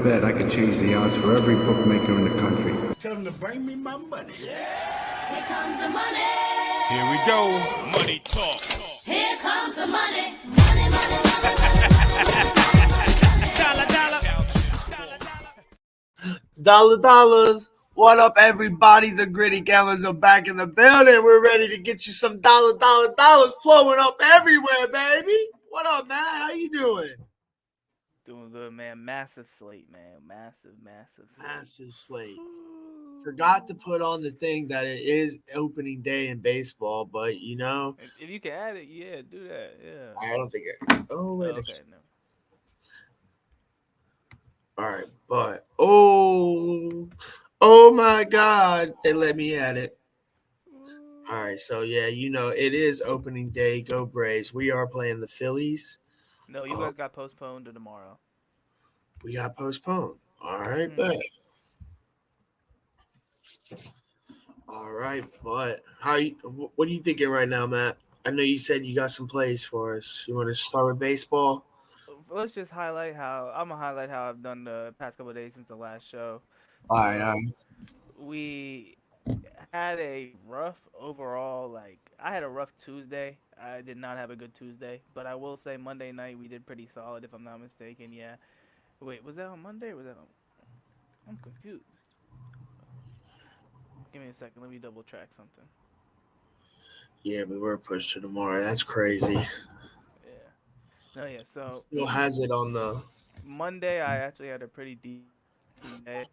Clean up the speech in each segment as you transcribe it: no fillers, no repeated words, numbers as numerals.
bet I could change the odds for every bookmaker in the country. Tell them to bring me my money. Here comes the money. Here we go. Money talk. Here comes the money. Money, money, money. Dollar, dollar. Dollars. What up, everybody? The Gritty Gamblers are back in the building. We're ready to get you some dollars flowing up everywhere, baby. What up, man? How you doing? Doing good, man. Massive slate, man. Massive slate. Massive slate. Forgot to put on the thing that it is opening day in baseball, but you know. If you can add it, yeah, do that. Yeah. I don't think it. Oh, wait. Okay, no. All right, but oh my God, they let me at it. All right, so yeah, you know it is opening day. Go Braves! We are playing the Phillies. No, you guys got postponed to tomorrow. We got postponed. All right, bet. All right, but what are you thinking right now, Matt? I know you said you got some plays for us. You want to start with baseball? Let's just highlight how I've done the past couple of days since the last show. All right. We had a rough overall. I had a rough Tuesday. I did not have a good Tuesday, but I will say Monday night we did pretty solid, if I'm not mistaken. Yeah. Wait, was that on Monday or was that on? I'm confused. Give me a second. Let me double track something. Yeah, we were pushed to tomorrow. That's crazy. Yeah. No, yeah. So Still has it on the Monday. I actually had a pretty deep day.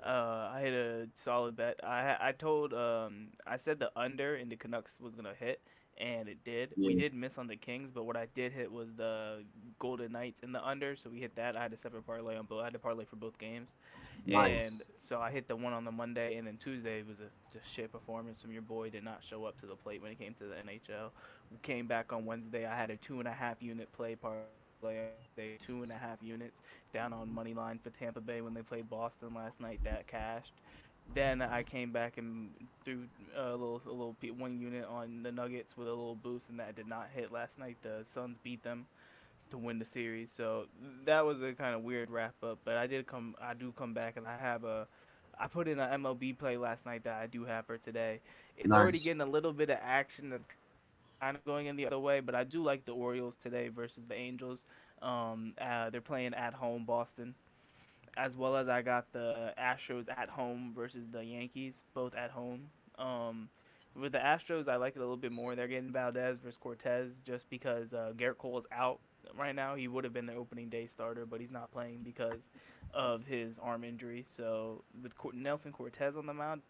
I hit a solid bet. I said the under in the Canucks was gonna hit, and it did. Yeah. We did miss on the Kings, but what I did hit was the Golden Knights in the under, so we hit that. I had a separate parlay on both. I had to parlay for both games, Nice. and so I hit the one on the Monday, and then Tuesday was a just shit performance from your boy. Did not show up to the plate when it came to the NHL. We came back on Wednesday. I had a 2.5 unit play parlay. 2.5 units down on money line for Tampa Bay when they played Boston last night. That cashed. Then I came back and threw a little 1 unit on the Nuggets with a little boost, and that did not hit last night. The Suns beat them to win the series, so that was a kind of weird wrap up. But I do come back, and I put in an MLB play last night that I do have for today. It's already getting a little bit of action that's kind of going in the other way, but I do like the Orioles today versus the Angels. They're playing at home, Boston, as well as I got the Astros at home versus the Yankees, both at home. With the Astros, I like it a little bit more. They're getting Valdez versus Cortez just because Garrett Cole is out right now. He would have been the opening day starter, but he's not playing because of his arm injury. So with Nelson Cortez on the mound,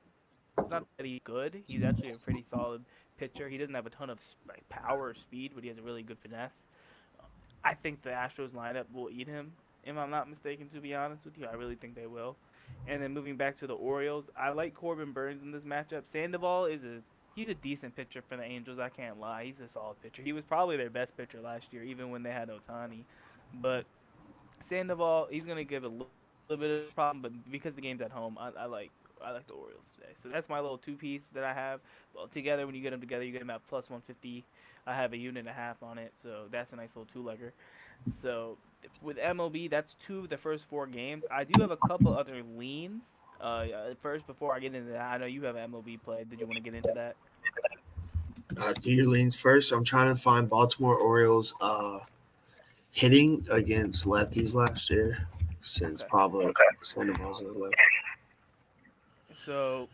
it's not that he's good. He's actually a pretty solid pitcher. He doesn't have a ton of power or speed, but he has a really good finesse. I think the Astros lineup will eat him, if I'm not mistaken, to be honest with you. I really think they will. And then moving back to the Orioles, I like Corbin Burns in this matchup. Sandoval he's a decent pitcher for the Angels, I can't lie. He's a solid pitcher. He was probably their best pitcher last year, even when they had Ohtani. But Sandoval, he's going to give a little bit of a problem, but because the game's at home, I like the Orioles today. So that's my little two-piece that I have. Well, together, when you get them together, you get them at plus 150. I have a unit and a half on it, so that's a nice little two-legger. So with MLB, that's 2 of the first 4 games. I do have a couple other leans. First, before I get into that, I know you have an MLB play. Did you want to get into that? Do your leans first. I'm trying to find Baltimore Orioles hitting against lefties last year since Pablo Sandoval's left. So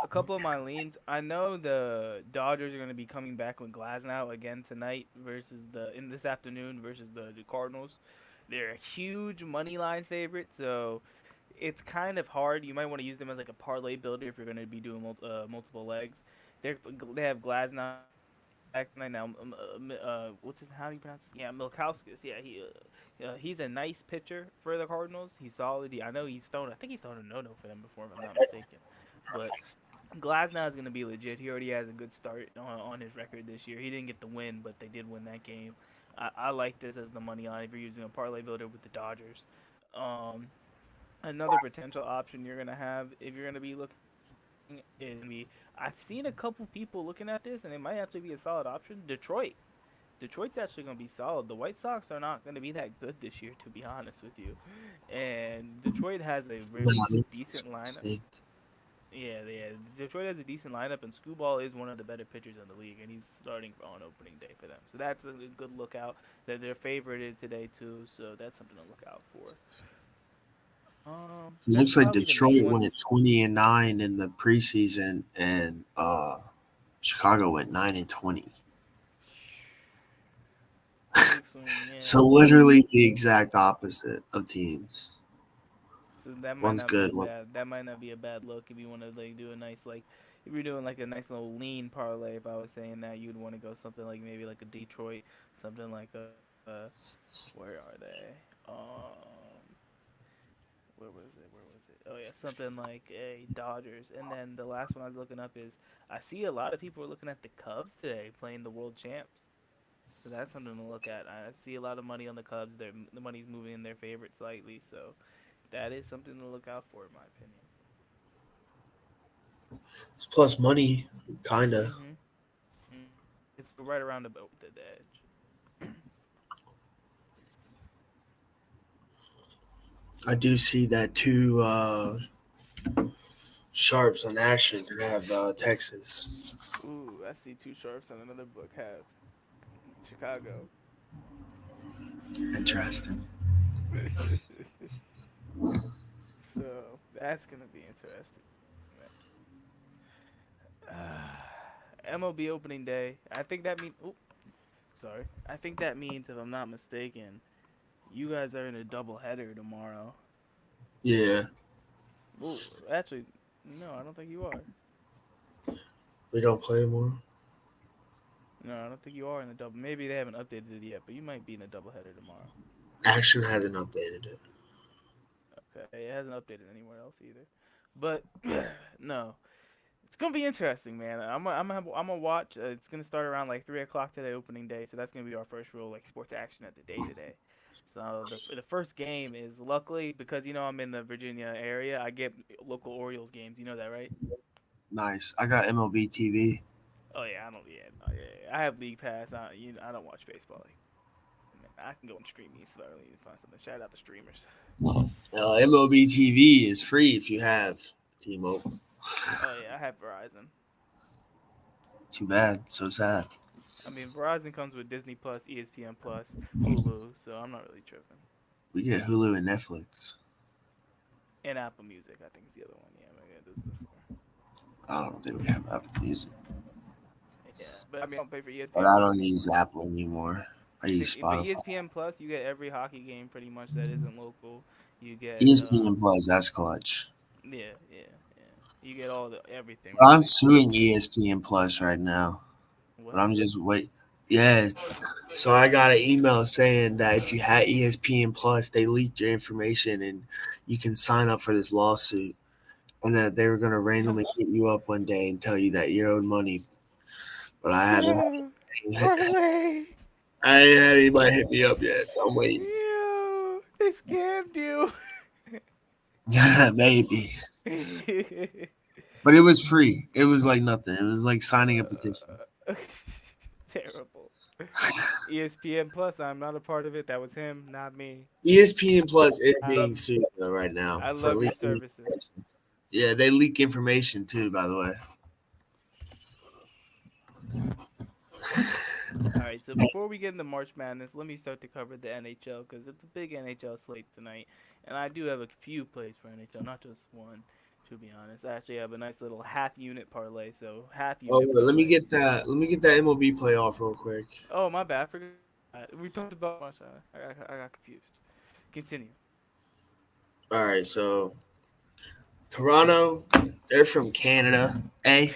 a couple of my leans. I know the Dodgers are going to be coming back with Glasnow again tonight this afternoon versus the Cardinals. They're a huge money line favorite, so it's kind of hard. You might want to use them as like a parlay builder if you're going to be doing multiple legs. They have Glasnow back tonight now. How do you pronounce it? Yeah, Milkowskis. Yeah, he's a nice pitcher for the Cardinals. He's solid. I know he's thrown. I think he's thrown a no-no for them before, if I'm not mistaken. But Glasnow is going to be legit. He already has a good start on his record this year. He didn't get the win, but they did win that game. I like this as the money line if you're using a parlay builder with the Dodgers. Another potential option you're going to have if you're going to be looking is I've seen a couple people looking at this, and it might actually be a solid option. Detroit. Detroit's actually going to be solid. The White Sox are not going to be that good this year, to be honest with you. And Detroit has a really decent lineup. Stink. Yeah, yeah. Detroit has a decent lineup, and Screwball is one of the better pitchers in the league, and he's starting on opening day for them. So that's a good lookout. They're favorited today too, so that's something to look out for. It That's looks like probably the main Detroit ones. went 20-9 in the preseason, and Chicago went 9-20. Yeah. So literally the exact opposite of teams. So that might One's not be a good. One. bad. That might not be a bad look if you want to like do a nice like if you're doing like a nice little lean parlay. If I was saying that, you'd want to go something like maybe like a Detroit, something like where are they? Where was it? Where was it? Oh yeah, something like a Dodgers. And then the last one I was looking up is I see a lot of people are looking at the Cubs today playing the World Champs. So that's something to look at. I see a lot of money on the Cubs. The money's moving in their favor slightly, so that is something to look out for, in my opinion. It's plus money, kinda. Mhm. Mm. It's right around the edge. I do see that two sharps on action have Texas. Ooh, I see two sharps on another book have Chicago. Interesting. So that's gonna be interesting. MLB opening day. I think that means. Oh, sorry. I think that means, if I'm not mistaken, you guys are in a double header tomorrow. Yeah, Ooh, actually, no, I don't think you are. we don't play more. No, I don't think you are in the double. Maybe they haven't updated it yet, but you might be in a double header tomorrow. Action hasn't updated it. Okay, it hasn't updated anywhere else either. But no, it's gonna be interesting, man. I'm gonna watch. It's gonna start around like 3 o'clock today, opening day. So that's gonna be our first real like sports action of the day today. So the first game is, luckily, because I'm in the Virginia area, I get local Orioles games. You know that, right? Nice. I got MLB TV. Oh yeah, I don't. Yeah, no, yeah. I have League Pass. I don't watch baseball. Like, man, I can go and stream these, so I really need to find something. Shout out the streamers. MLB TV is free if you have T-Mobile. Oh yeah, I have Verizon. Too bad. So sad. I mean, Verizon comes with Disney Plus, ESPN Plus, Hulu, so I'm not really tripping. We get Hulu and Netflix. And Apple Music, I think is the other one. Yeah, those are the four. I don't think we have Apple Music. Yeah, but I mean, I don't pay for But ESPN I Plus don't anymore. use Apple anymore. I use For Spotify. ESPN Plus, you get every hockey game pretty much that isn't local. You get ESPN Plus, that's clutch. yeah, yeah, yeah. You get all the everything I'm really. suing ESPN Plus right now, but What? I'm just wait. Yeah, so I got an email saying that if you had ESPN Plus, they leaked your information and you can sign up for this lawsuit, and that they were gonna randomly hit you up one day and tell you that you owed money. But I haven't. No, parlay. I ain't had anybody hit me up yet, so I'm waiting. Yo, they scammed you. Maybe, but it was free. It was like nothing. It was like signing a petition. Terrible. ESPN Plus, I'm not a part of it. That was him, not me. ESPN Plus is I being love, sued though right now I for love your leaking. services. Yeah, they leak information too. By the way, All right, so before we get into March Madness, let me start to cover the NHL because it's a big NHL slate tonight, and I do have a few plays for NHL, not just one. To be honest, I actually have a nice little half unit parlay. So half oh, unit let me parlay. get that. Let me get that MLB play off real quick. Oh my bad, I forgot. We talked about much. I got confused. Continue. All right, so Toronto, they're from Canada. They're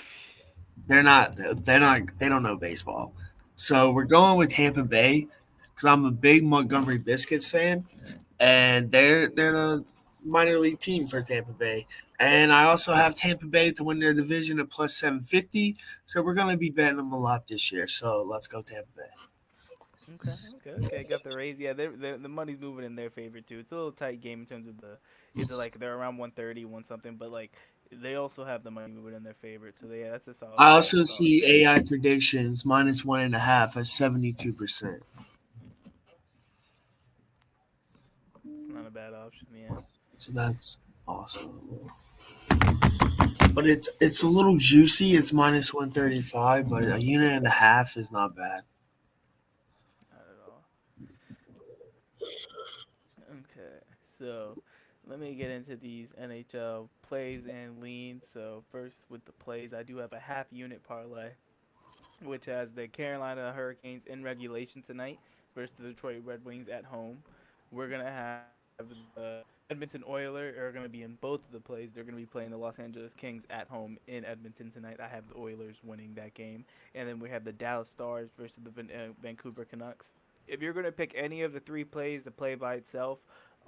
not. They're not. They don't know baseball. So we're going with Tampa Bay because I'm a big Montgomery Biscuits fan, and they're the minor league team for Tampa Bay. And I also have Tampa Bay to win their division at plus 750. So we're going to be betting them a lot this year. So let's go Tampa Bay. Okay. Got the raise. Yeah, the money's moving in their favor too. It's a little tight game in terms of the. It's like they're around 130, one something, but like They also have the money moving in their favor, so yeah, that's a solid. I That's a also solid see pick. AI predictions -1.5 at 72%. It's not a bad option, yeah. So that's awesome. But it's a little juicy. It's -135, but a unit and a half is not bad. Not at all. Okay, so let me get into these NHL plays and leans. So first with the plays, I do have a half unit parlay, which has the Carolina Hurricanes in regulation tonight versus the Detroit Red Wings at home. We're gonna have the Edmonton Oilers are gonna be in both of the plays. They're gonna be playing the Los Angeles Kings at home in Edmonton tonight. I have the Oilers winning that game, and then we have the Dallas Stars versus the Vancouver Canucks. If you're gonna pick any of the three plays to play by itself,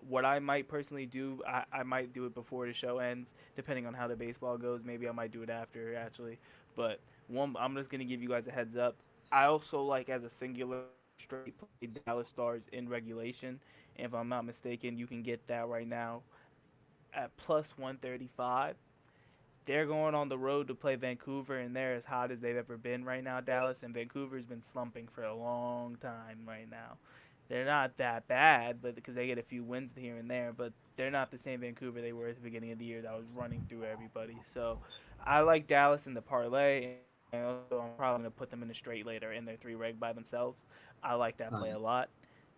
what I might personally do, I might do it before the show ends, depending on how the baseball goes. Maybe I might do it after actually, but one, I'm just gonna give you guys a heads up. I also like as a singular straight play Dallas Stars in regulation. And if I'm not mistaken, you can get that right now at plus 135. They're going on the road to play Vancouver, and they're as hot as they've ever been right now, Dallas. And Vancouver's been slumping for a long time right now. They're not that bad, but because they get a few wins here and there, but they're not the same Vancouver they were at the beginning of the year that was running through everybody. So I like Dallas in the parlay, and also I'm probably gonna put them in a straight later in their three reg by themselves. I like that play a lot.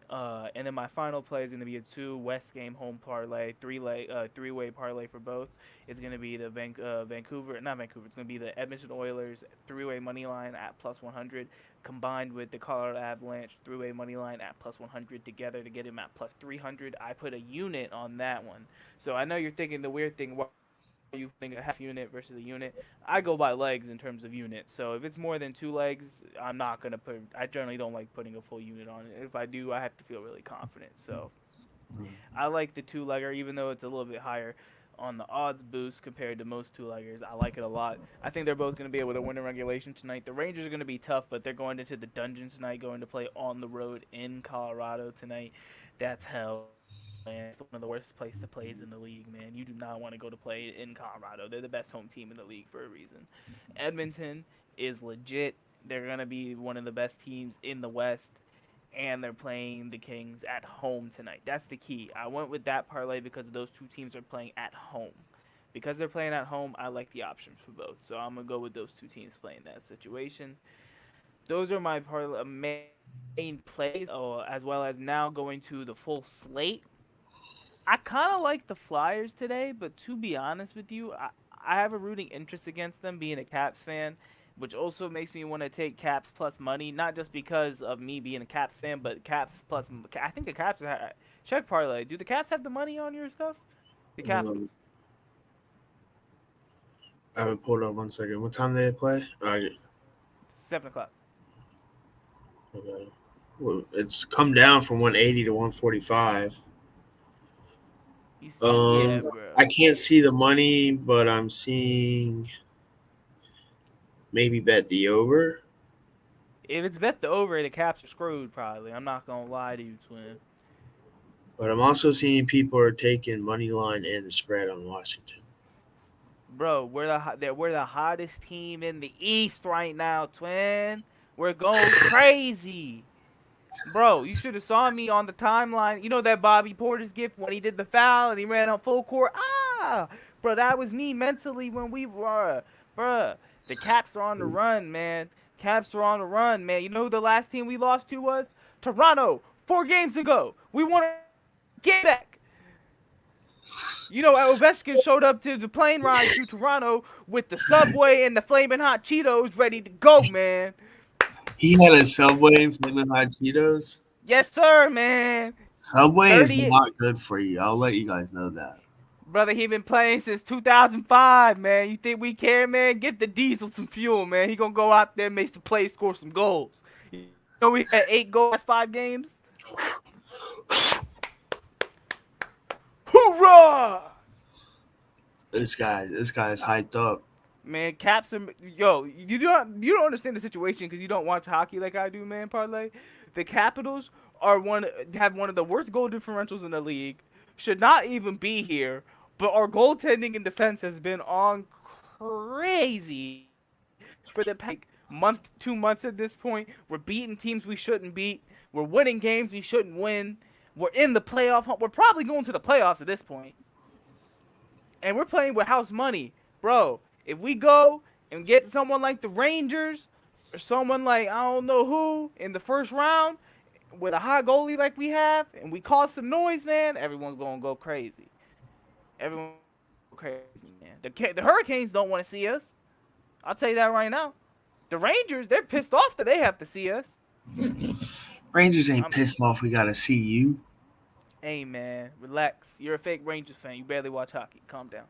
And then my final play is going to be a two West game home parlay, three-way parlay for both. It's going to be the Vancouver, not Vancouver. It's going to be the Edmonton Oilers three-way money line at plus 100, combined with the Colorado Avalanche three-way money line at plus 100 together to get him at plus 300. I put a unit on that one. So I know you're thinking the weird thing. You think a half unit versus a unit. I go by legs in terms of units. So if it's more than two legs, I'm not gonna put. I generally don't like putting a full unit on it. If I do, I have to feel really confident. So I like the two legger, even though it's a little bit higher on the odds boost compared to most two leggers. I like it a lot. I think they're both going to be able to win in regulation tonight. The Rangers are going to be tough, but they're going into the dungeon tonight, going to play on the road in Colorado tonight. That's hell. Man, it's one of the worst places to play is in the league, man. You do not want to go to play in Colorado. They're the best home team in the league for a reason. Edmonton is legit. They're going to be one of the best teams in the West, and they're playing the Kings at home tonight. That's the key. I went with that parlay because those two teams are playing at home. Because they're playing at home, I like the options for both. So I'm going to go with those two teams playing that situation. Those are my main plays, as well as now going to the full slate. I kind of like the Flyers today, but to be honest with you, I have a rooting interest against them being a Caps fan, which also makes me want to take Caps plus money, not just because of me being a Caps fan, but Caps plus. I think the Caps check parlay. Do the Caps have the money on your stuff? The Capitals. I haven't pulled up 1 second. What time do they play? 7 o'clock. Okay. Well, it's come down from 180 to 145. Yeah, bro. I can't see the money, but I'm seeing maybe bet the over. If it's bet the over, the Caps are screwed probably. I'm not gonna lie to you, twin. But I'm also seeing people are taking money line and the spread on Washington. Bro, we're the hottest team in the East right now, twin. We're going crazy. Bro, you should have saw me on the timeline. You know that Bobby Porter's gift when he did the foul and he ran on full court? Bro, that was me mentally when we were. Bro, the Caps are on the run, man. Caps are on the run, man. You know who the last team we lost to was? Toronto, 4 games ago. We want to get back. You know, Ovechkin showed up to the plane ride to Toronto with the Subway and the Flamin' Hot Cheetos ready to go, man. He had a Subway and Flamin' Hot Cheetos. Yes, sir, man. Subway is not good for you. I'll let you guys know that. Brother, he been playing since 2005, man. You think we care, man? Get the Diesel some fuel, man. He gonna go out there, make some plays, score some goals. You know we had 8 goals last 5 games? Hoorah! This guy's hyped up. Man, Caps are you don't understand the situation because you don't watch hockey like I do, man. Parlay, the Capitals have one of the worst goal differentials in the league. Should not even be here. But our goaltending and defense has been on crazy for the past month, 2 months at this point. We're beating teams we shouldn't beat. We're winning games we shouldn't win. We're in the playoff hunt. We're probably going to the playoffs at this point. And we're playing with house money. Bro, if we go and get someone like the Rangers or someone like I don't know who in the first round with a hot goalie like we have and we cause some noise, man, everyone's going to go crazy. Everyone's going to go crazy, man. The Hurricanes don't want to see us. I'll tell you that right now. The Rangers, they're pissed off that they have to see us. Rangers ain't pissed off we got to see you. Hey, man, relax. You're a fake Rangers fan. You barely watch hockey. Calm down.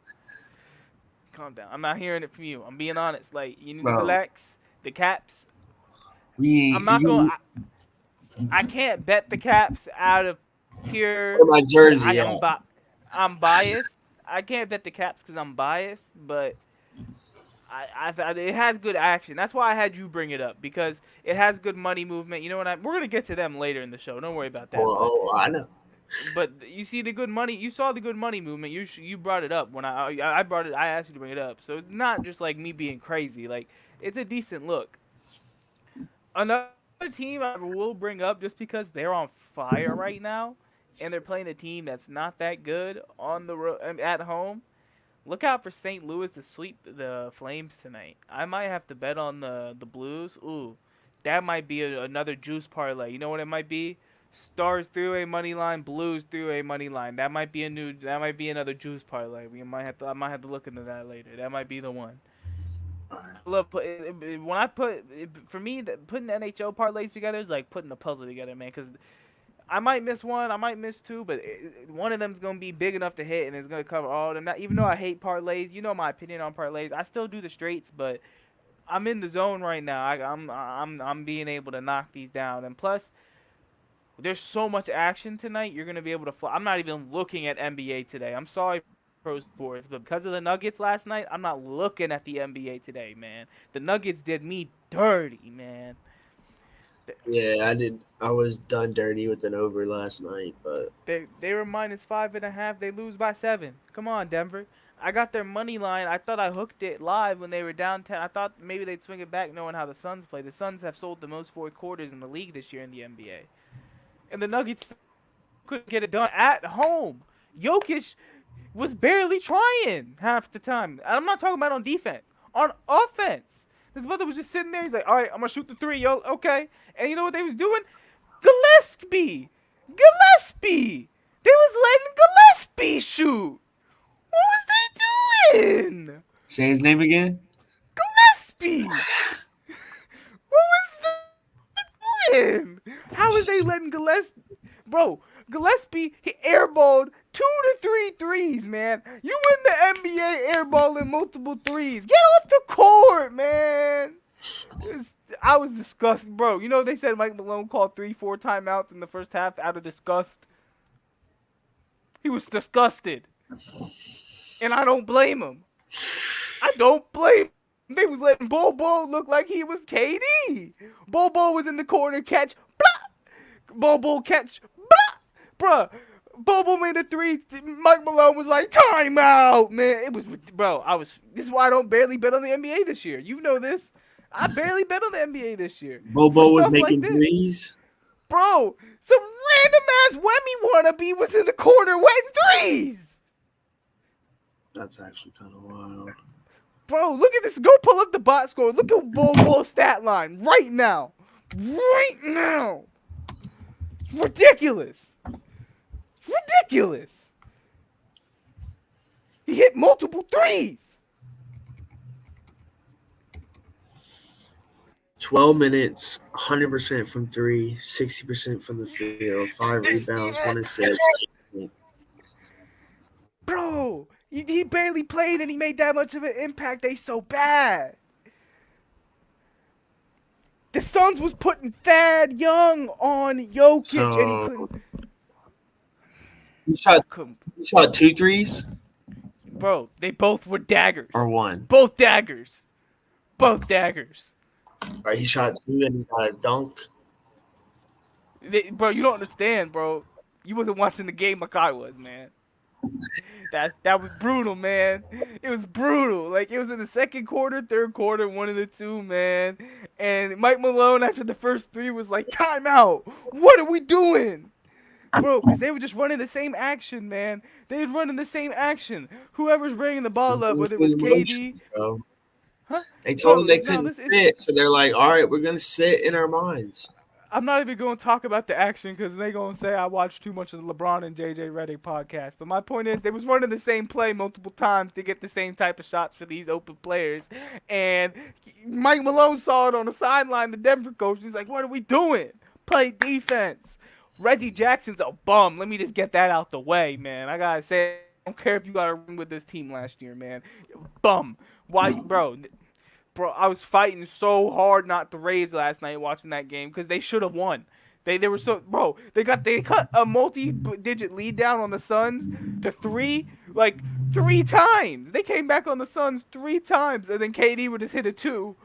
Calm down. I'm not hearing it from you. I'm being honest. Like, you need to relax. The Caps. I'm not going to. I can't bet the Caps out of pure. My jersey. I'm biased. I can't bet the Caps because I'm biased, but it has good action. That's why I had you bring it up because it has good money movement. You know what? We're gonna get to them later in the show. Don't worry about that. I know. But you see the good money. You saw the good money movement. You brought it up when I brought it. I asked you to bring it up. So it's not just like me being crazy. Like it's a decent look. Another team I will bring up just because they're on fire right now, and they're playing a team that's not that good on the road at home. Look out for St. Louis to sweep the Flames tonight. I might have to bet on the Blues. Ooh, that might be another juice parlay. You know what it might be? Stars through a money line, Blues through a money line. That might be another juice parlay. I might have to look into that later. That might be the one. Look, putting NHL parlays together is like putting a puzzle together, man. Because I might miss one, I might miss two, but one of them is gonna be big enough to hit, and it's gonna cover all of them. Not, even though I hate parlays, you know my opinion on parlays. I still do the straights, but I'm in the zone right now. I'm being able to knock these down, and plus, there's so much action tonight. You're gonna be able to fly. I'm not even looking at NBA today. I'm sorry, pro sports, but because of the Nuggets last night, I'm not looking at the NBA today, man. The Nuggets did me dirty, man. Yeah, I did. I was done dirty with an over last night, but they were -5.5. They lose by 7. Come on, Denver. I got their money line. I thought I hooked it live when they were down 10. I thought maybe they'd swing it back, knowing how the Suns play. The Suns have sold the most fourth quarters in the league this year in the NBA, and the Nuggets couldn't get it done at home. Jokic was barely trying half the time. I'm not talking about on defense. On offense. His brother was just sitting there. He's like, all right, I'm going to shoot the 3, yo. Okay. And you know what they was doing? Gillespie. They was letting Gillespie shoot. What was they doing? Say his name again. Gillespie. What was they doing? How was they letting Gillespie? Bro, Gillespie, he airballed 2 to 3 threes, man. You win the NBA airballing multiple threes. Get off the court, man. I was disgusted, bro. You know they said Mike Malone called 3-4 timeouts in the first half out of disgust. He was disgusted, and I don't blame him. I don't blame him. They was letting Bobo look like he was KD. Bobo was in the corner, catch, blah. Bobo catch, blah. Bruh, Bobo made a 3. Mike Malone was like, timeout, man. It was, bro, this is why I don't barely bet on the NBA this year. You know this. I barely bet on the NBA this year. Bobo was making threes. Bro, some random-ass Wemmy wannabe was in the corner wetting threes. That's actually kind of wild. Bro, look at this. Go pull up the box score. Look at Bobo's stat line right now. Right now. It's ridiculous. Ridiculous. He hit multiple threes. 12 minutes, 100% from 3, 60% from the field, 5 rebounds, 1 assist. Bro, he barely played and he made that much of an impact. They so bad. The Suns was putting Thad Young on Jokic and he couldn't. He shot 2 threes? Bro, they both were daggers. Or 1? Both daggers. Both daggers. All right, he shot 2 and he got a dunk. Bro, you don't understand, bro. You wasn't watching the game like I was, man. That was brutal, man. It was brutal. Like it was in the second quarter, third quarter, one of the two, man. And Mike Malone after the first three was like, "Timeout! What are we doing?" Bro, because they were just running the same action, man. They were running the same action. Whoever's bringing the ball up, whether it was KD, Bro. huh? They told Bro, them they no, couldn't this is. sit, so they're like, "All right, we're gonna sit in our minds." I'm not even going to talk about the action because they going to say I watched too much of the LeBron and JJ Redick podcast. But my point is, they was running the same play multiple times to get the same type of shots for these open players. And Mike Malone saw it on the sideline, the Denver coach. He's like, what are we doing? Play defense. Reggie Jackson's a bum. Let me just get that out the way, man. I got to say, I don't care if you got a ring with this team last year, man. Bum. Why, bro? Bro, I was fighting so hard not to rage last night watching that game because they should have won. They were so they cut a multi-digit lead down on the Suns to 3 like 3 times. They came back on the Suns 3 times and then KD would just hit a 2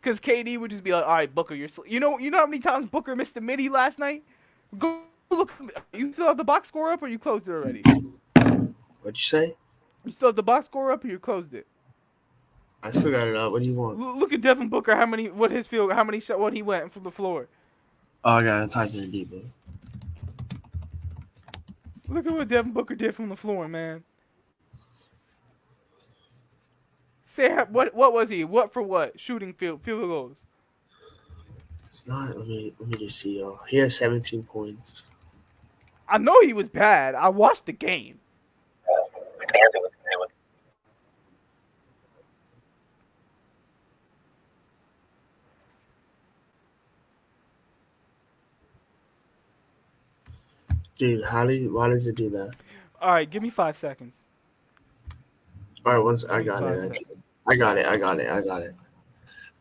because KD would just be like, all right, Booker, you know how many times Booker missed the midi last night? Go look. You still have the box score up or you closed it already? What'd you say? You still have the box score up or you closed it? I still got it up. What do you want? Look at Devin Booker. What he went from the floor. Oh, I gotta type in the Debo. Look at what Devin Booker did from the floor, man. Say what was he? What for what? Shooting field goals. It's not. Let me just see, y'all. He has 17 points. I know he was bad. I watched the game. Dude, why does it do that? All right, give me 5 seconds. All right, once I got it. I got it.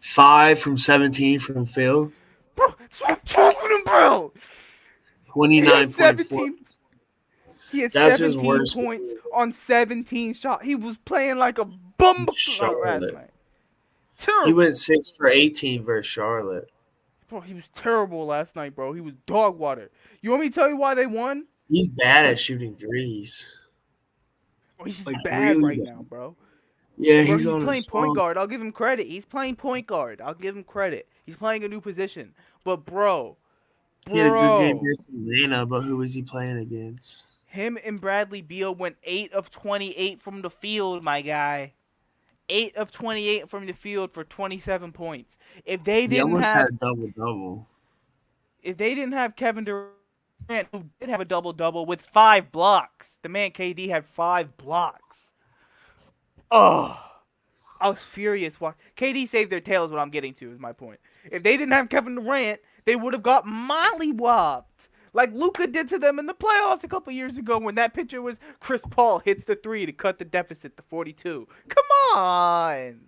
5 from 17 from Phil. Bro, that's what I'm talking about. 29.4. He had That's his 17 worst points on 17 shots. He was playing like a bum last night. Terrible. He went 6 for 18 versus Charlotte. Bro, he was terrible last night, bro. He was dog water. You want me to tell you why they won? He's bad at shooting threes. Oh, he's just Like, bad really right bad. now, bro. Yeah, Bro, he's on playing his point phone. guard. I'll give him credit. He's playing point guard. I'll give him credit. He's playing a new position. But, bro. He had a good game against Atlanta, but who was he playing against? Him and Bradley Beal went 8 of 28 from the field, my guy. 8 of 28 from the field for 27 points. If they He didn't almost have had a double-double. if they didn't have Kevin Durant, who did have a double-double with 5 blocks. The man KD had 5 blocks. Oh, I was furious. KD saved their tail is what I'm getting to, is my point. If they didn't have Kevin Durant, they would have got mollywopped. Like Luka did to them in the playoffs a couple years ago when that picture was Chris Paul hits the 3 to cut the deficit to 42. Come on.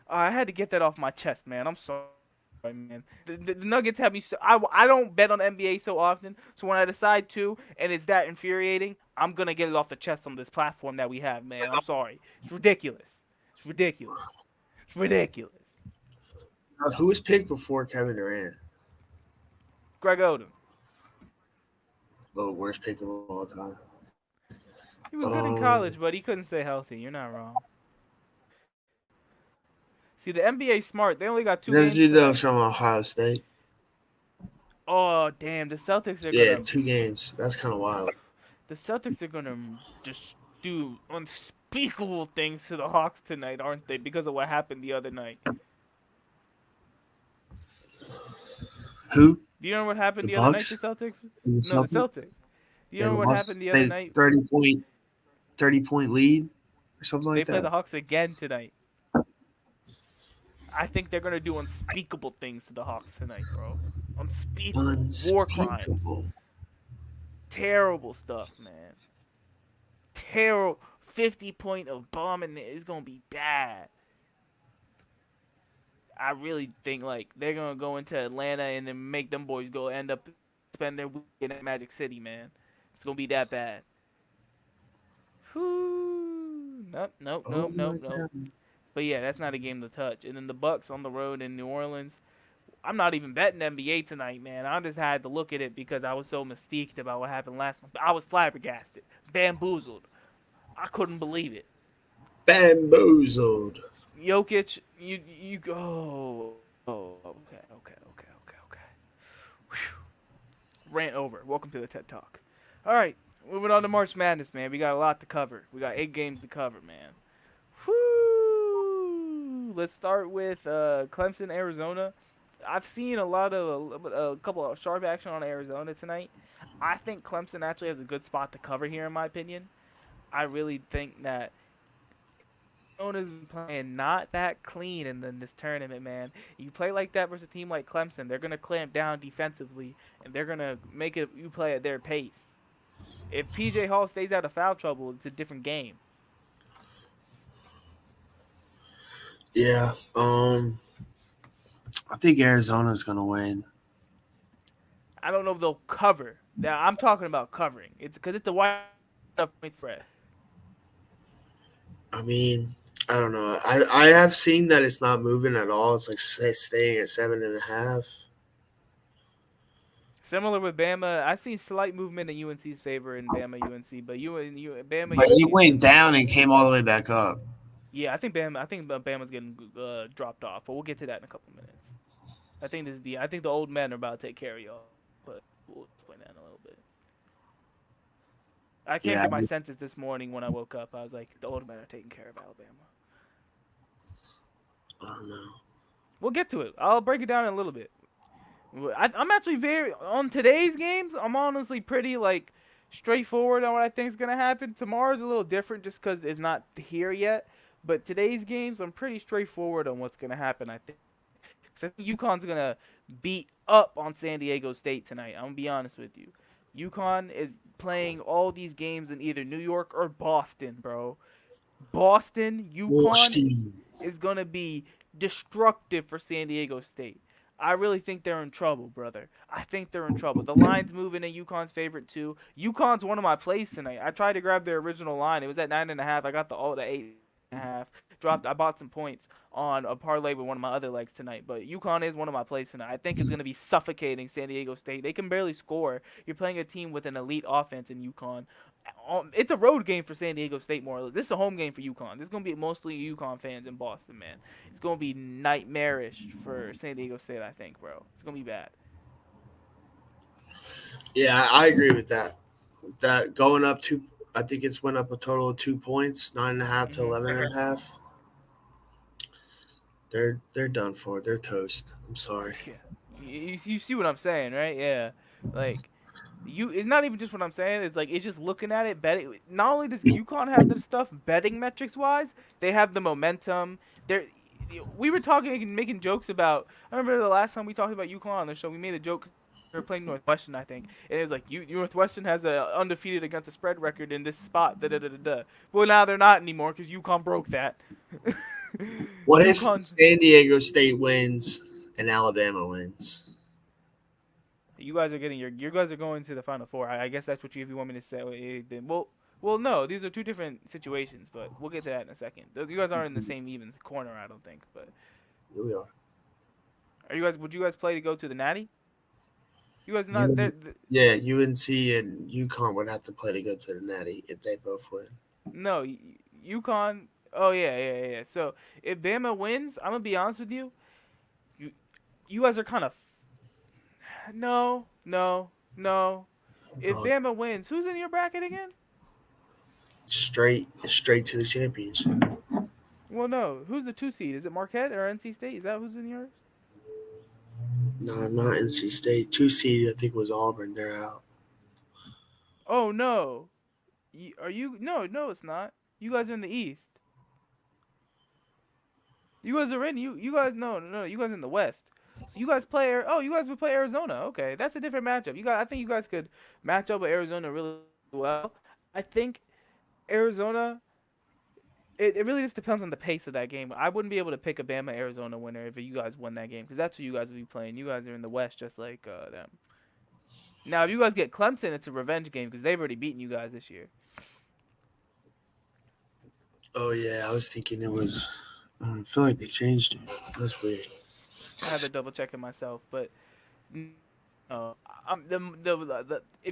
I had to get that off my chest, man. I'm sorry, man. The Nuggets have me so... I don't bet on the NBA so often, so when I decide to, and it's that infuriating, I'm going to get it off the chest on this platform that we have, man. I'm sorry. It's ridiculous. It's ridiculous. It's ridiculous. Who was picked before Kevin Durant? Greg Oden. The worst pick of all time. He was good in college, but he couldn't stay healthy. You're not wrong. See, the NBA smart. They only got 2 games. Did that from Ohio State? Oh, damn. The Celtics are Yeah, gonna... 2 games. That's kind of wild. The Celtics are going to just do unspeakable things to the Hawks tonight, aren't they? Because of what happened the other night. Who? Do you know what happened The the other night Bucks? to Celtics? The No, Celtics? the Celtics. Do you know what happened the other night? 30-point lead or something They like play the that. Hawks again tonight. I think they're going to do unspeakable things to the Hawks tonight, bro. Unspeakable. War crimes. Terrible stuff, man. Terrible. 50-point of bombing is going to be bad. I really think like they're going to go into Atlanta and then make them boys go end up spend their weekend in Magic City, man. It's going to be that bad. Whew. Nope. But yeah, that's not a game to touch. And then the Bucks on the road in New Orleans. I'm not even betting NBA tonight, man. I just had to look at it because I was so mystiqued about what happened last month. I was flabbergasted, bamboozled. I couldn't believe it. Bamboozled. Jokic, you go. Oh, okay. Whew. Rant over. Welcome to the TED Talk. All right, moving on to March Madness, man. We got a lot to cover. We got 8 games to cover, man. Whoo! Let's start with Clemson, Arizona. I've seen a couple of sharp action on Arizona tonight. I think Clemson actually has a good spot to cover here, in my opinion. I really think that Arizona's been playing not that clean in this tournament, man. You play like that versus a team like Clemson, they're gonna clamp down defensively, and they're gonna make it you play at their pace. If PJ Hall stays out of foul trouble, it's a different game. Yeah. I think Arizona's gonna win. I don't know if they'll cover. Now I'm talking about covering. It's because it's a wide enough point spread. I mean, I don't know. I have seen that it's not moving at all. It's like staying at 7.5. Similar with Bama, I've seen slight movement in UNC's favor in Bama UNC, but Bama But UNC it is went still down and came all the way back up. yeah, I think Bama's getting dropped off, but we'll get to that in a couple minutes. I think the old men are about to take care of y'all, but we'll explain that in a little bit. I came to my senses this morning when I woke up. I was like, the old men are taking care of Alabama. I don't know. We'll get to it. I'll break it down in a little bit. I'm actually on today's games. I'm honestly pretty like straightforward on what I think is gonna happen. Tomorrow's a little different just because it's not here yet. But today's games, I'm pretty straightforward on what's gonna happen. I think. So UConn's gonna beat up on San Diego State tonight. I'm gonna be honest with you. UConn is playing all these games in either New York or Boston, bro. UConn is gonna be destructive for San Diego State. I really think they're in trouble, brother. I think they're in trouble. The line's moving in UConn's favorite too. UConn's one of my plays tonight. I tried to grab their original line. It was at 9.5. I got the 8.5. I bought some points on a parlay with one of my other legs tonight. But UConn is one of my plays tonight. I think it's going to be suffocating San Diego State. They can barely score. You're playing a team with an elite offense in UConn. It's a road game for San Diego State, more or less. This is a home game for UConn. This is going to be mostly UConn fans in Boston, man. It's going to be nightmarish for San Diego State, I think, bro. It's going to be bad. Yeah, I agree with that. That going up I think it's went up a total of 2 points, 9.5 to 11.5. They're done for. They're toast. I'm sorry. Yeah. You see what I'm saying, right? Yeah. Like, it's not even just what I'm saying. It's like, it's just looking at it, betting. Not only does UConn have the stuff betting metrics wise, they have the momentum. We were talking, making jokes about. I remember the last time we talked about UConn on the show. We made a joke. They were playing Northwestern, I think, and it was like, Northwestern has a undefeated against the spread record in this spot. Well, now they're not anymore because UConn broke that. What if San Diego State wins and Alabama wins? You guys are getting you guys are going to the Final Four. I guess that's what if you want me to say. Then well, no, these are two different situations, but we'll get to that in a second. You guys aren't in the same even corner, I don't think. But here we are. Would you guys play to go to the Natty? You guys not there? Yeah, UNC and UConn would have to play to go to the Natty if they both win. No, UConn. Oh yeah. So if Bama wins, I'm gonna be honest with you. You guys are kind of. No. If Bama wins, who's in your bracket again? Straight to the championship. Well, no. Who's the 2 seed? Is it Marquette or NC State? Is that who's in yours? No, not NC State. 2 seed, I think, was Auburn. They're out. Oh no. Are you? No, it's not. You guys are in the East. You guys are in. You guys no. You guys are in the West. So you guys play. You guys would play Arizona. Okay, that's a different matchup. I think you guys could match up with Arizona really well. I think Arizona. It really just depends on the pace of that game. I wouldn't be able to pick a Bama-Arizona winner if you guys won that game because that's who you guys would be playing. You guys are in the West just like them. Now, if you guys get Clemson, it's a revenge game because they've already beaten you guys this year. Oh, yeah. I was thinking it was – I feel like they changed it. That's weird. I had to double check it myself, but if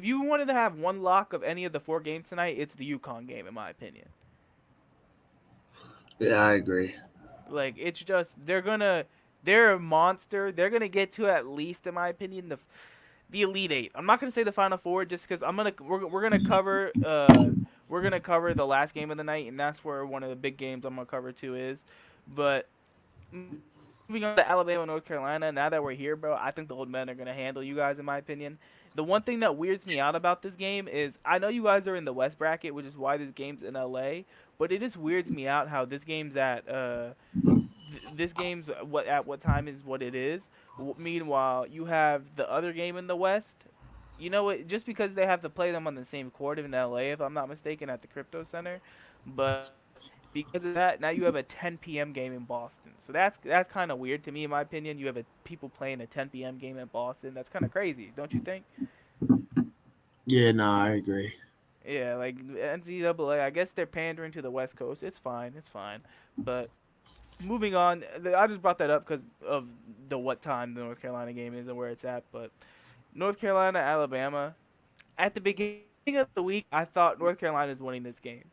you wanted to have one lock of any of the 4 games tonight, it's the UConn game, in my opinion. Yeah, I agree. Like it's just they're a monster. They're gonna get to at least, in my opinion, the Elite Eight. I'm not gonna say the Final Four just because we're gonna cover the last game of the night, and that's where one of the big games I'm gonna cover too is. But moving on to Alabama, North Carolina. Now that we're here, bro, I think the old men are gonna handle you guys, in my opinion. The one thing that weirds me out about this game is I know you guys are in the West bracket, which is why this game's in LA. But it just weirds me out how this game's at this game's what time is what it is. Meanwhile, you have the other game in the West. You know what? Just because they have to play them on the same court in LA, if I'm not mistaken, at the Crypto Center, but because of that, now you have a 10 p.m. game in Boston. So that's kind of weird to me, in my opinion. You have people playing a 10 p.m. game in Boston. That's kind of crazy, don't you think? Yeah, no, I agree. Yeah, like NCAA. I guess they're pandering to the West Coast. It's fine. It's fine. But moving on, I just brought that up because of the what time the North Carolina game is and where it's at. But North Carolina, Alabama. At the beginning of the week, I thought North Carolina is winning this game,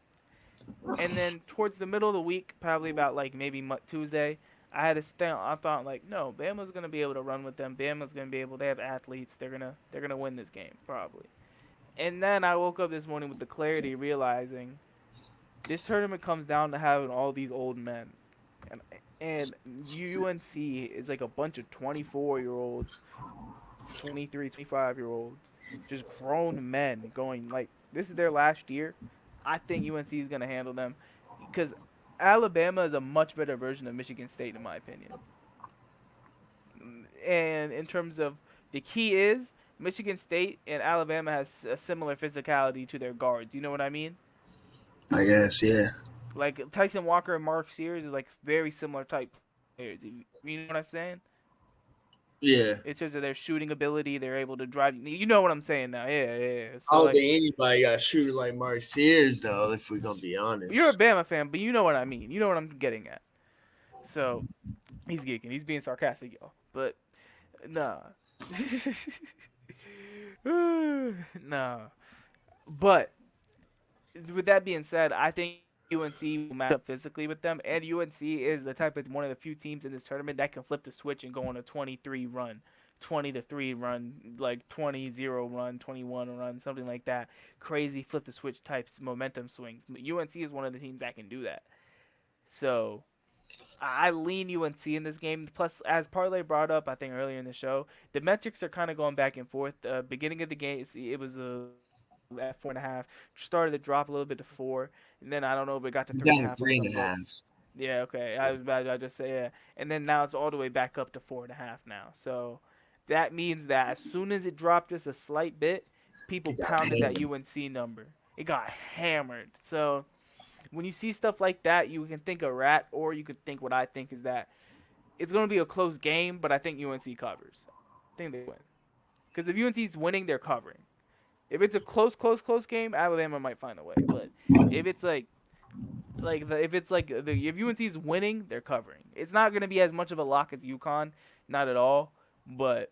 and then towards the middle of the week, probably about like maybe Tuesday, I had a stand. I thought like, no, Bama's gonna be able to run with them. Bama's gonna be able. They have athletes. They're gonna win this game probably. And then I woke up this morning with the clarity, realizing this tournament comes down to having all these old men, and and UNC is like a bunch of 24-year-olds, 23, 25-year-olds, just grown men going like this is their last year. I think UNC is gonna handle them because Alabama is a much better version of Michigan State in my opinion. And in terms of the key is Michigan State and Alabama has a similar physicality to their guards. You know what I mean? I guess, yeah. Like Tyson Walker and Mark Sears is like very similar type players. You know what I'm saying? Yeah. In terms of their shooting ability, they're able to drive. You know what I'm saying now? Yeah, yeah. Yeah. I So don't like, think anybody got shooting like Mark Sears, though, if we're going to be honest. you're a Bama fan, but you know what I mean. You know what I'm getting at. So he's geeking. He's being sarcastic, y'all. But nah. nah. But with that being said, I think UNC will match up physically with them, and UNC is the type of one of the few teams in this tournament that can flip the switch and go on a 23 run, 20-3 run, like 20-0 run, 21 run, something like that. Crazy flip the switch types momentum swings. UNC is one of the teams that can do that. So I lean UNC in this game. Plus, as Parlay brought up, I think earlier in the show, the metrics are kind of going back and forth. Beginning of the game, it was at 4.5. Started to drop a little bit to 4, and then I don't know if it got to You three and a got a half. three and a half. Yeah, okay. I was about to just say yeah, and then now it's all the way back up to 4.5 now. So that means that as soon as it dropped just a slight bit, people pounded that UNC number. It got hammered. So when you see stuff like that, you can think a rat, or you could think what I think is that it's going to be a close game, but I think UNC covers. I think they win. Because if UNC's winning, they're covering. If it's a close game, Alabama might find a way. But if it's if UNC's winning, they're covering. It's not going to be as much of a lock as UConn, not at all. But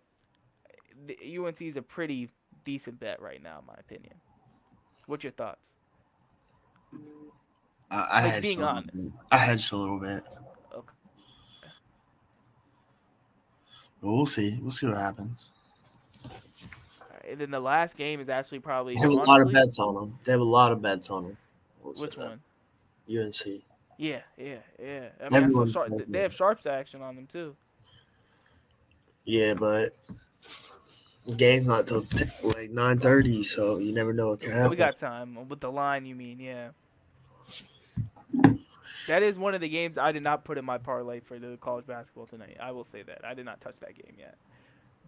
UNC is a pretty decent bet right now, in my opinion. What's your thoughts? I Like hedged being a little honest. bit. I hedged a little bit. Okay. But we'll see. We'll see what happens. And then the last game is actually probably They have a lot of bets on them. They have a lot of bets on them. Which one? UNC. Yeah. I mean, Everyone. they have sharps action on them too. Yeah, but the game's not till like 9:30, so you never know what can happen. We got time with the line. You mean yeah? That is one of the games I did not put in my parlay for the college basketball tonight. I will say that I did not touch that game yet.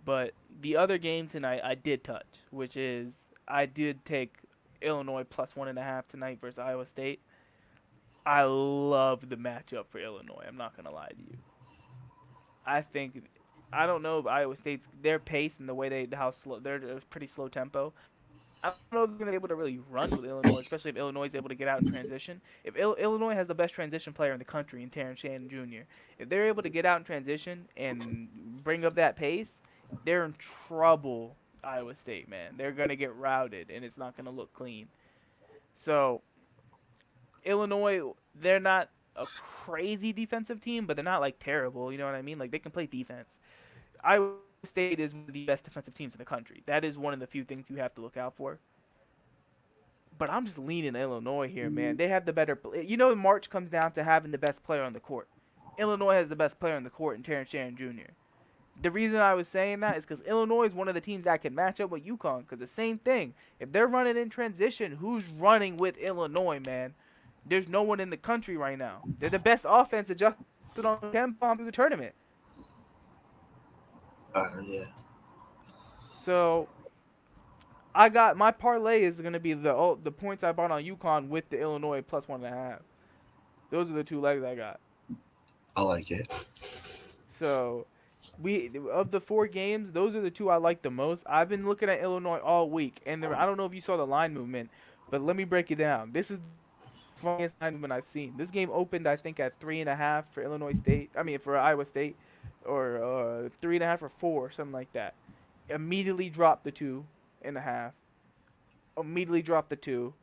But the other game tonight I did touch, which is I did take Illinois plus 1.5 tonight versus Iowa State. I love the matchup for Illinois. I'm not gonna lie to you. I don't know if Iowa State's their pace and the way they're pretty slow tempo. I don't know if they're gonna be able to really run with Illinois, especially if Illinois is able to get out in transition. If Illinois has the best transition player in the country in Terrence Shannon Jr., if they're able to get out in transition and bring up that pace, they're in trouble. Iowa State, man, they're gonna get routed, and it's not gonna look clean. So Illinois, they're not a crazy defensive team, but they're not like terrible. You know what I mean? Like they can play defense. Iowa State is one of the best defensive teams in the country. That is one of the few things you have to look out for. But I'm just leaning Illinois here, man. They have the better. You know, March comes down to having the best player on the court. Illinois has the best player on the court in Terrence Shannon Jr. The reason I was saying that is because Illinois is one of the teams that can match up with UConn. Because the same thing, if they're running in transition, who's running with Illinois, man? There's no one in the country right now. They're the best offense adjusted on KenPom through the tournament. Yeah. So I got my parlay is gonna be the points I bought on UConn with the Illinois plus 1.5. Those are the two legs I got. I like it. So of the 4 games, those are the two I like the most. I've been looking at Illinois all week, and I don't know if you saw the line movement, but let me break it down. This is the funniest line movement I've seen. This game opened, I think, at 3.5 for Illinois State. I mean, for Iowa State, or 3.5 or 4, something like that. Immediately dropped the 2.5. Immediately dropped the 2.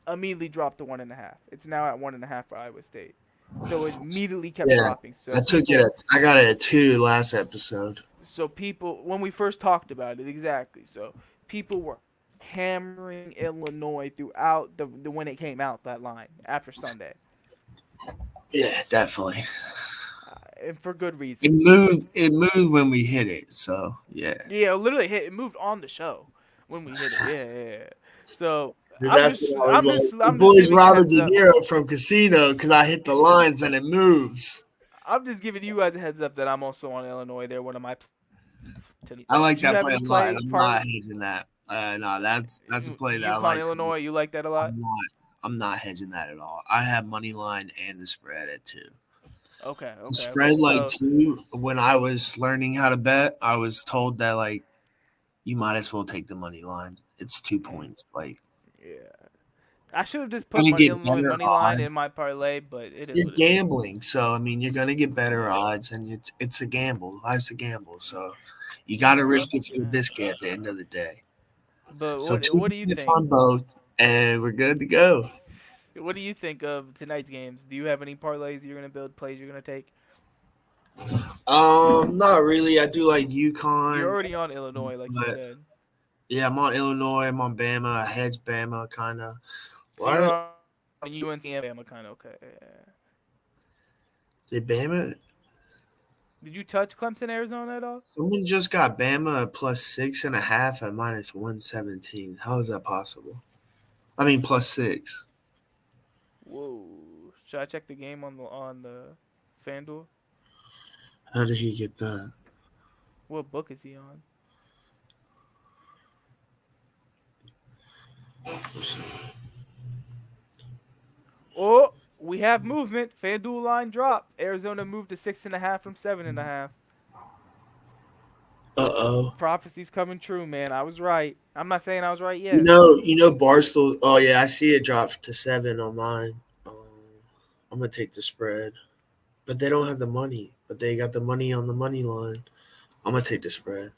Immediately dropped the 1.5. It's now at 1.5 for Iowa State. So it immediately kept dropping. So I got it at 2 last episode. So people, when we first talked about it, exactly. So people were hammering Illinois throughout the when it came out, that line after Sunday. Yeah, definitely. And for good reason. It moved when we hit it. So yeah. Yeah, it literally hit. It moved on the show when we hit it. Yeah. So that's what I was like. The boys Robert De Niro from Casino, because I hit the lines and it moves. I'm just giving you guys a heads up that I'm also on Illinois. They're one of my. I like that play a lot. I'm not hedging that. No, that's a play that I like. Illinois, you like that a lot? I'm not hedging that at all. I have money line and the spread at 2. Okay. The spread 2. When I was learning how to bet, I was told that like you might as well take the money line. It's 2 points. Like, yeah, I should have just put Illinois money line in my parlay, but it is. You're gambling, so I mean you're gonna get better odds, and it's a gamble. Life's a gamble, so you got to risk it for the biscuit at the end of the day. But so what do you think? On both, and we're good to go. What do you think of tonight's games? Do you have any parlays you're gonna build? Plays you're gonna take? Not really. I do like UConn. You're already on Illinois, like you said. Yeah, I'm on Illinois. I'm on Bama. I hedge Bama, kind of. So you're on UNC and Bama, kind of. Okay. Did Bama? Did you touch Clemson, Arizona at all? Someone just got Bama at plus 6.5 at minus 117. How is that possible? I mean, plus 6. Whoa! Should I check the game on the FanDuel? How did he get that? What book is he on? Oh, we have movement. FanDuel line dropped. Arizona moved to 6.5 from 7.5. Uh-oh. Prophecy's coming true, man. I was right. I'm not saying I was right yet. You know Barstool. Oh yeah, I see it drop to 7 on mine. I'm gonna take the spread, but they don't have the money. But they got the money on the money line. I'm gonna take the spread.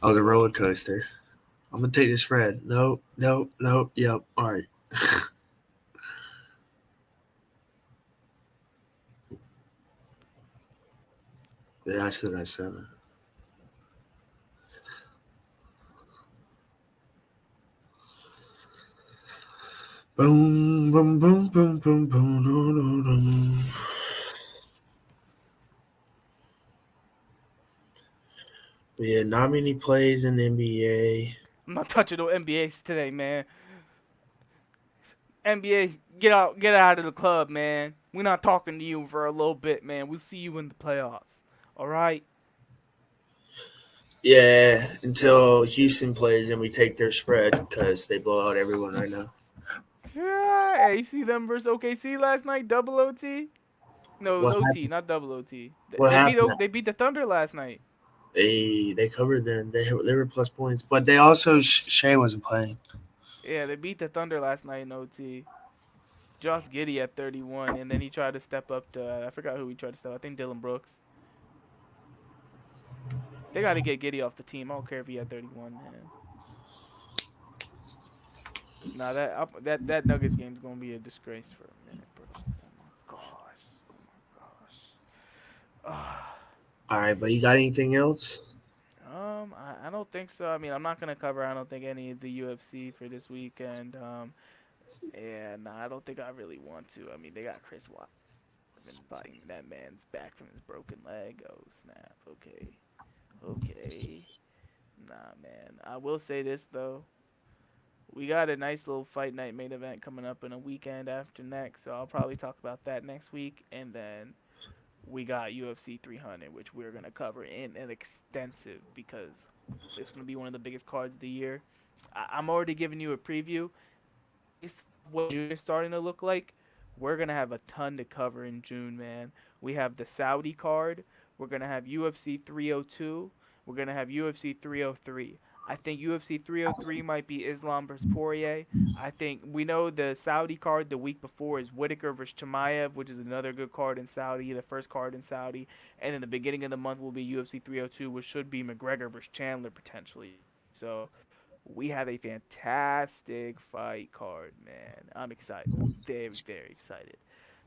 Oh, the roller coaster. I'm gonna take the spread. No. Yep. All right. Yeah, I still got 7. Boom, boom, boom, boom, boom, boom, boom, boom. Yeah, not many plays in the NBA. I'm not touching no NBA today, man. NBA, get out of the club, man. We're not talking to you for a little bit, man. We'll see you in the playoffs. All right? Yeah, until Houston plays and we take their spread because they blow out everyone right now. Yeah, hey, you see them versus OKC last night? Double OT? No, it was OT, not double OT. They beat the Thunder last night. They covered then. They were plus points, but they also Shea wasn't playing. Yeah, they beat the Thunder last night in OT. Josh Giddey at 31, and then he tried to step up to I forgot who he tried to step. I think Dylan Brooks. They got to get Giddey off the team. I don't care if he had 31, man. Nah, that Nuggets game's gonna be a disgrace for a minute, bro. Oh my gosh. Oh my gosh. All right, but you got anything else? I don't think so. I mean, I'm not gonna cover. I don't think any of the UFC for this weekend. And I don't think I really want to. I mean, they got Chris Watt biting that man's back from his broken leg. Oh snap. Okay. Nah, man. I will say this though. We got a nice little fight night main event coming up in a weekend after next, so I'll probably talk about that next week. And then we got UFC 300, which we're gonna cover in an extensive because it's gonna be one of the biggest cards of the year. I'm already giving you a preview. It's what June is starting to look like. We're gonna have a ton to cover in June, man. We have the Saudi card. We're gonna have UFC 302. We're gonna have UFC 303. I think UFC 303 might be Islam versus Poirier. I think we know the Saudi card the week before is Whitaker versus Chimaev, which is another good card in Saudi, the first card in Saudi. And in the beginning of the month will be UFC 302, which should be McGregor versus Chandler potentially. So we have a fantastic fight card, man. I'm excited. I'm very, very excited.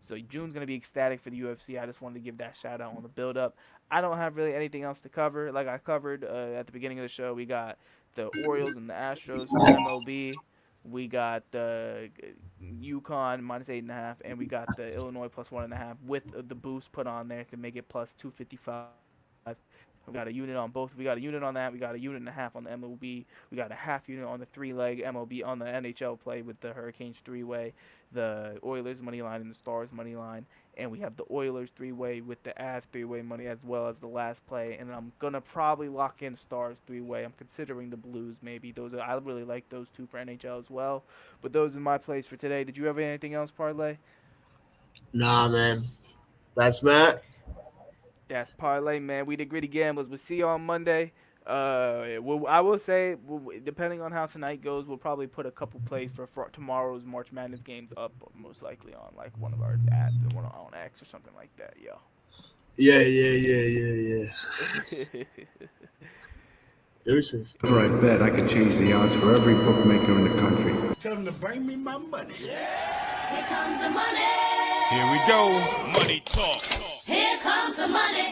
So June's going to be ecstatic for the UFC. I just wanted to give that shout out on the build up. I don't have really anything else to cover. Like I covered at the beginning of the show, we got the Orioles and the Astros for MLB. We got the UConn minus 8.5, and we got the Illinois plus 1.5 with the boost put on there to make it plus 255. We got a unit on both. We got a unit on that. We got a unit and a half on the MLB. We got a half unit on the 3-leg MLB on the NHL play with the Hurricanes 3-way, the Oilers money line and the Stars money line, and we have the Oilers 3-way with the Avs 3-way money as well as the last play. And I'm gonna probably lock in Stars 3-way. I'm considering the Blues maybe. I really like those two for NHL as well. But those are my plays for today. Did you have anything else, Parlay? Nah, man. That's Matt. That's Parlay, man. We the Gritty Gamblers. We'll see you on Monday. I will say, depending on how tonight goes, we'll probably put a couple plays for tomorrow's March Madness games up, most likely on like one of our apps, one on X or something like that. Yo. Yeah. Deuces. Whenever I bet, I can change the odds for every bookmaker in the country. Tell them to bring me my money. Here comes the money. Here we go. Money talk. Here comes the money.